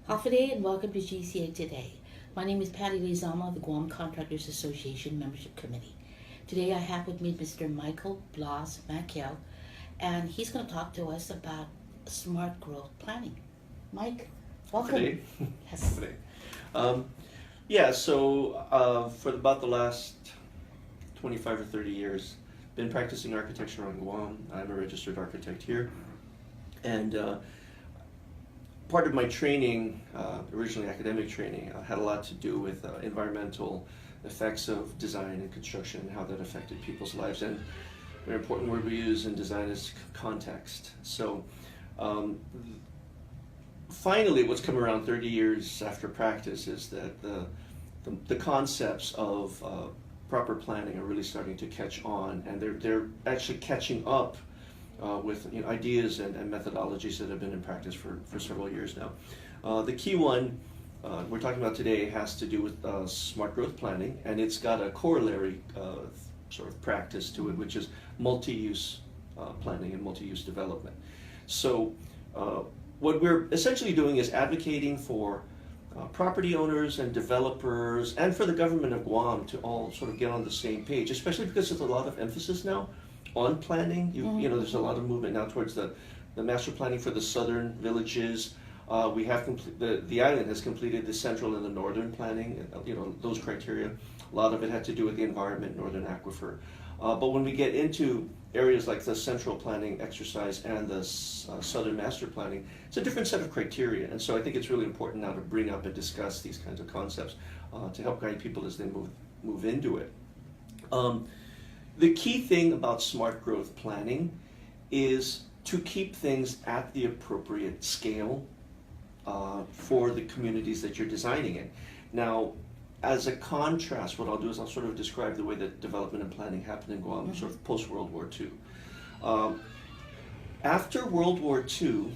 Hafaday and welcome to GCA Today. My name is Patty Lizama of the Guam Contractors Association Membership Committee. Today I have with me Mr. Michael Blas Macchio, and he's going to talk to us about smart growth planning. Mike, welcome. Today. Yes. Today. For about the last 25 or 30 years, been practicing architecture on Guam. I'm a registered architect here, and part of my training, originally academic training, had a lot to do with environmental effects of design and construction and how that affected people's lives. And a very important word we use in design is context. So finally, what's come around 30 years after practice is that the concepts of proper planning are really starting to catch on, and they're actually catching up with ideas and methodologies that have been in practice for several years now. The key one we're talking about today has to do with smart growth planning, and it's got a corollary sort of practice to it, which is multi-use planning and multi-use development. So what we're essentially doing is advocating for property owners and developers and for the government of Guam to all sort of get on the same page, especially because there's a lot of emphasis now on planning. You know, there's a lot of movement now towards the master planning for the southern villages. We have the island has completed the central and the northern planning. Those criteria. A lot of it had to do with the environment, northern aquifer. But when we get into areas like the central planning exercise and the southern master planning, it's a different set of criteria. And so I think it's really important now to bring up and discuss these kinds of concepts to help guide people as they move into it. The key thing about smart growth planning is to keep things at the appropriate scale for the communities that you're designing in. Now, as a contrast, what I'll do is I'll sort of describe the way that development and planning happened in Guam, sort of post-World War II. After World War II,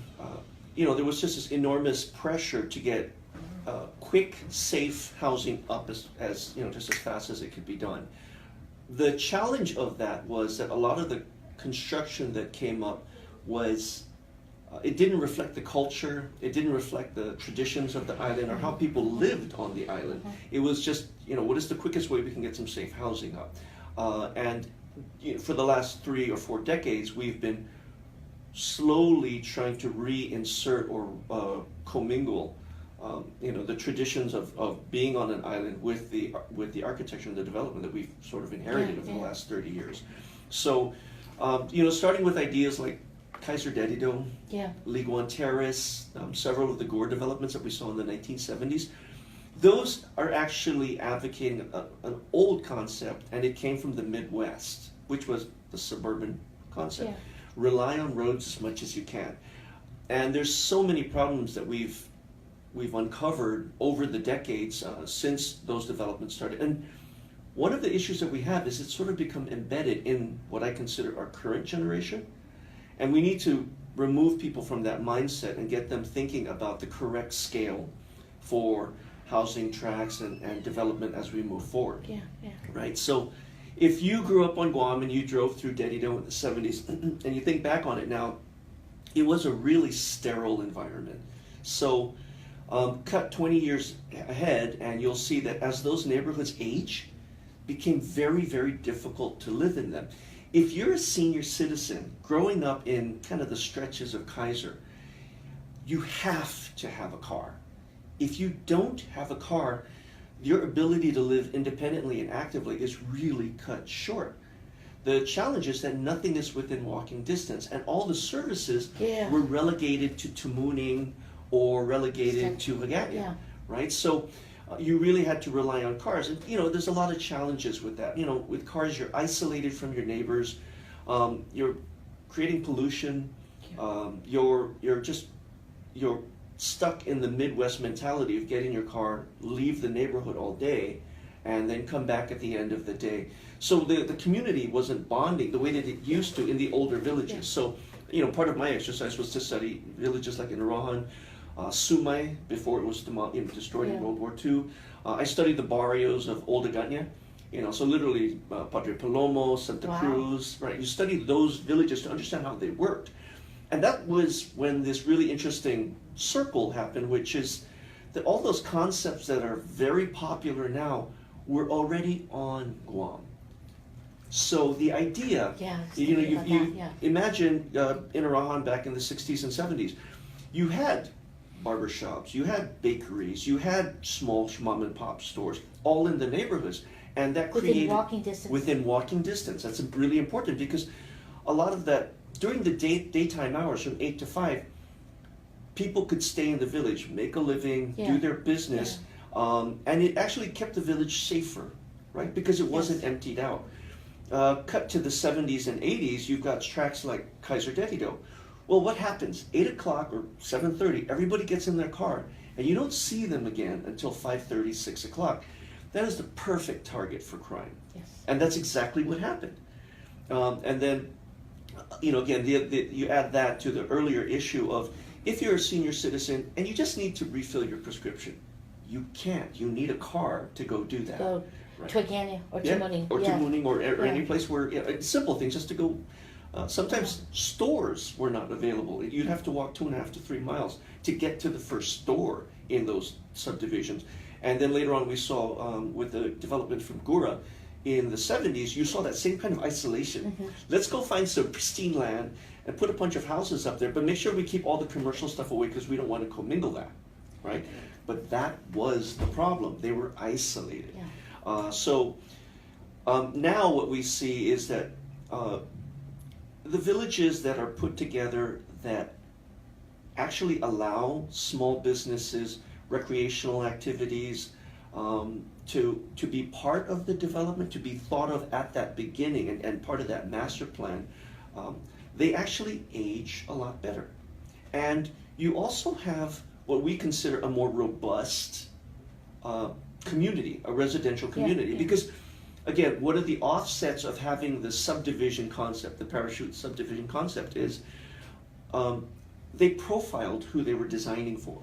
there was just this enormous pressure to get quick, safe housing up as just as fast as it could be done. The challenge of that was that a lot of the construction that came up was it didn't reflect the culture, it didn't reflect the traditions of the island or how people lived on the island. It was just, what is the quickest way we can get some safe housing up? And for the last 3 or 4 decades, we've been slowly trying to reinsert or commingle the traditions of being on an island with the architecture and the development that we've sort of inherited over the last 30 years. So, starting with ideas like Kaiser Dedido, Liguan Terrace, several of the Gore developments that we saw in the 1970s, those are actually advocating an old concept, and it came from the Midwest, which was the suburban concept. Yeah. Rely on roads as much as you can. And there's so many problems that we've uncovered over the decades since those developments started. And one of the issues that we have is it's sort of become embedded in what I consider our current generation. And we need to remove people from that mindset and get them thinking about the correct scale for housing tracts and development as we move forward. Right? So if you grew up on Guam and you drove through Dedido in the 70s and you think back on it now, it was a really sterile environment. So cut 20 years ahead and you'll see that as those neighborhoods age, it became very, very difficult to live in them. If you're a senior citizen growing up in kind of the stretches of Kaiser, you have to have a car. If you don't have a car, your ability to live independently and actively is really cut short. The challenge is that nothing is within walking distance, and all the services were relegated to Tamuning or relegated to Hagapia, right? So you really had to rely on cars. And, there's a lot of challenges with that. With cars, you're isolated from your neighbors. You're creating pollution. You're stuck in the Midwest mentality of get in your car, leave the neighborhood all day, and then come back at the end of the day. So the community wasn't bonding the way that it used to in the older villages. So, part of my exercise was to study villages like in Rohan, Sumay, before it was destroyed in World War II. I studied the barrios of Old Aganya, so literally Padre Palomo, Santa Cruz, right? You study those villages to understand how they worked. And that was when this really interesting circle happened, which is that all those concepts that are very popular now were already on Guam. So the idea, Yeah, I was you know, thinking about that, yeah. imagine in Arahan back in the 60s and 70s, you had barbershops, you had bakeries, you had small mom and pop stores, all in the neighborhoods, and that created within walking distance. That's really important because a lot of that during the daytime hours from 8 to 5, people could stay in the village, make a living, Yeah. do their business, and it actually kept the village safer, right? Because it wasn't emptied out. Cut to the 70s and 80s, you've got tracks like Kaiser Dedido. Well, what happens? 8 o'clock or 7:30, everybody gets in their car, and you don't see them again until 5:30, 6 o'clock. That is the perfect target for crime. Yes. And that's exactly what happened. And then, you know, again, you add that to the earlier issue of if you're a senior citizen and you just need to refill your prescription, you can't. You need a car to go do that. Go to Agania or to Muning. Or to Muning or Yeah. any place where, simple things just to go. Sometimes stores were not available. You'd have to walk 2.5 to 3 miles to get to the first store in those subdivisions. And then later on we saw with the development from Gura in the 70s, you saw that same kind of isolation. Let's go find some pristine land and put a bunch of houses up there, but make sure we keep all the commercial stuff away because we don't want to commingle that, right? But that was the problem. They were isolated. Yeah. So now what we see is that the villages that are put together that actually allow small businesses, recreational activities, to be part of the development, to be thought of at that beginning and part of that master plan, they actually age a lot better. And you also have what we consider a more robust community, a residential community. Yeah. Because, again, one of the offsets of having the subdivision concept, the parachute subdivision concept is they profiled who they were designing for.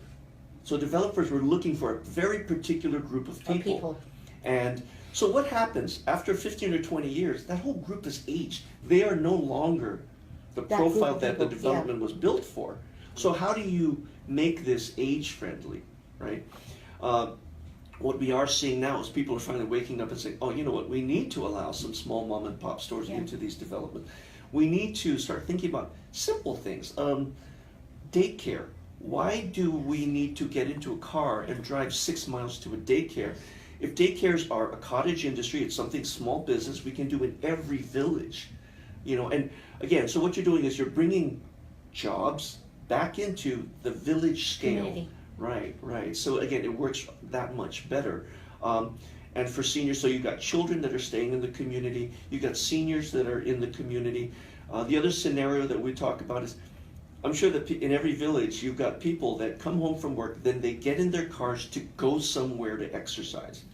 So developers were looking for a very particular group of people. And so what happens after 15 or 20 years, that whole group has aged. They are no longer the profile that the development was built for. So how do you make this age friendly, right? What we are seeing now is people are finally waking up and saying, oh, you know what, we need to allow some small mom and pop stores into these developments. We need to start thinking about simple things. Daycare. Why do we need to get into a car and drive 6 miles to a daycare? If daycares are a cottage industry, it's something small business we can do in every village, you know. And again, so what you're doing is you're bringing jobs back into the village scale. Community. Right. So again, it works that much better. And for seniors, so you've got children that are staying in the community, you've got seniors that are in the community. The other scenario that we talk about is, I'm sure that in every village you've got people that come home from work, then they get in their cars to go somewhere to exercise.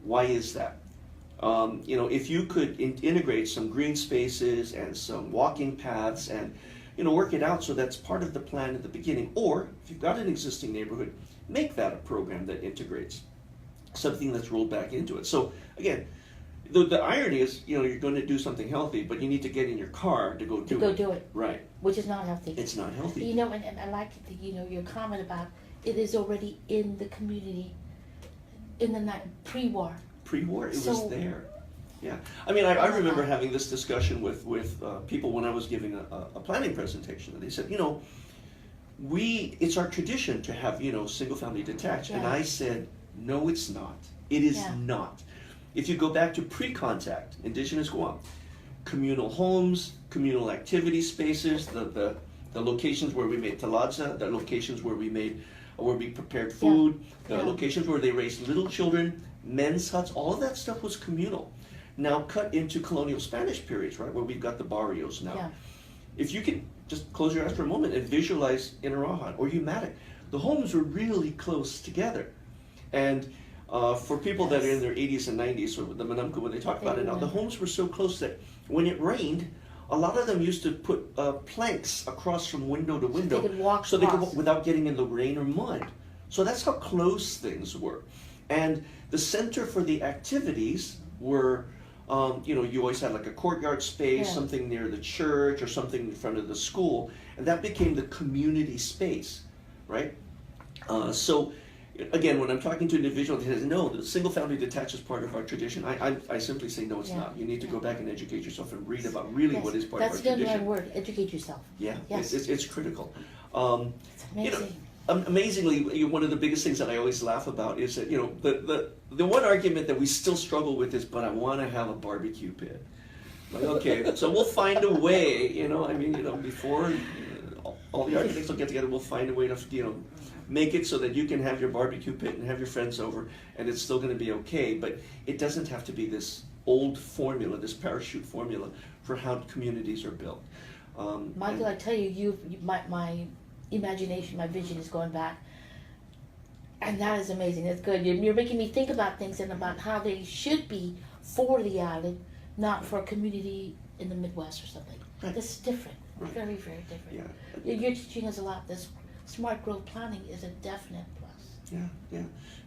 Why is that? You know, if you could integrate some green spaces and some walking paths and, you know, work it out so that's part of the plan at the beginning, or if you've got an existing neighborhood, make that a program that integrates something that's rolled back into it. So again, the irony is, you know, you're going to do something healthy, but you need to get in your car to go do it. Right. Which is not healthy. It's not healthy. You know, and I like your comment about it is already in the community in the pre-war. Pre-war, it was there. Yeah. I mean, I remember having this discussion with people when I was giving a planning presentation, and they said, you know, it's our tradition to have, you know, single-family detached. And I said, no, it's not. It is not. If you go back to pre-contact, Indigenous Guam, communal homes, communal activity spaces, the locations where we made taladza, the locations where we prepared food, the locations where they raised little children, men's huts, all of that stuff was communal. Now cut into colonial Spanish periods, right, where we've got the barrios now. Yeah. If you can just close your eyes for a moment and visualize Inarajan or Umatic, the homes were really close together. And for people that are in their 80s and 90s, or the Manamka, when they talk about it now, the homes were so close that when it rained, a lot of them used to put planks across from window to window so they could walk without getting in the rain or mud. So that's how close things were. And the center for the activities were, you know, you always had like a courtyard space, something near the church or something in front of the school, and that became the community space, right? So again, when I'm talking to an individual that says, no, the single family detached is part of our tradition, I simply say, no, it's Yeah. not. You need to Yeah. go back and educate yourself and read about really Yes, what is part that's of the our tradition. underlying word, educate yourself. Yeah, Yes. it's critical. It's You know, amazing. amazingly, one of the biggest things that I always laugh about is that, the one argument that we still struggle with is, but I want to have a barbecue pit. Like, okay, so we'll find a way, before all the architects will get together, we'll find a way to, make it so that you can have your barbecue pit and have your friends over, and it's still going to be okay. But it doesn't have to be this old formula, this parachute formula for how communities are built. Michael, I tell you, my imagination, my vision is going back, and that is amazing. That's good. You're making me think about things and about how they should be for the island, not for a community in the Midwest or something. Right. This is different. Right. Very, very different. Yeah. You're teaching us a lot. This smart growth planning is a definite plus. Yeah.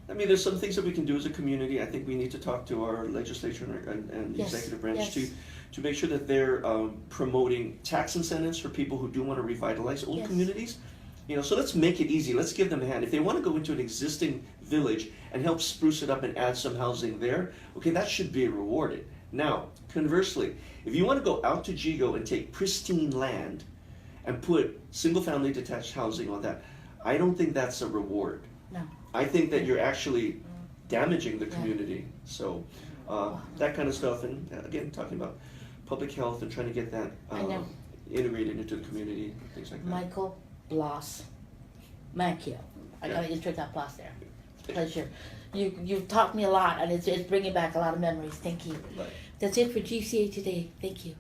I mean, there's some things that we can do as a community. I think we need to talk to our legislature and Yes, executive branch yes. to make sure that they're promoting tax incentives for people who do want to revitalize old Yes. communities. So let's make it easy. Let's give them a hand. If they want to go into an existing village and help spruce it up and add some housing there, okay, that should be rewarded. Now, conversely, if you want to go out to Gigo and take pristine land and put single-family detached housing on that, I don't think that's a reward. No. I think that you're actually damaging the Yeah. community. So that kind of stuff, and again, talking about public health and trying to get that I know. integrated into the community, things like that. Michael Bloss Macchio. I Yeah. gotta insert that Bloss there. It's a pleasure. You've taught me a lot, and it's bringing back a lot of memories. Thank you. Right. That's it for GCA Today. Thank you.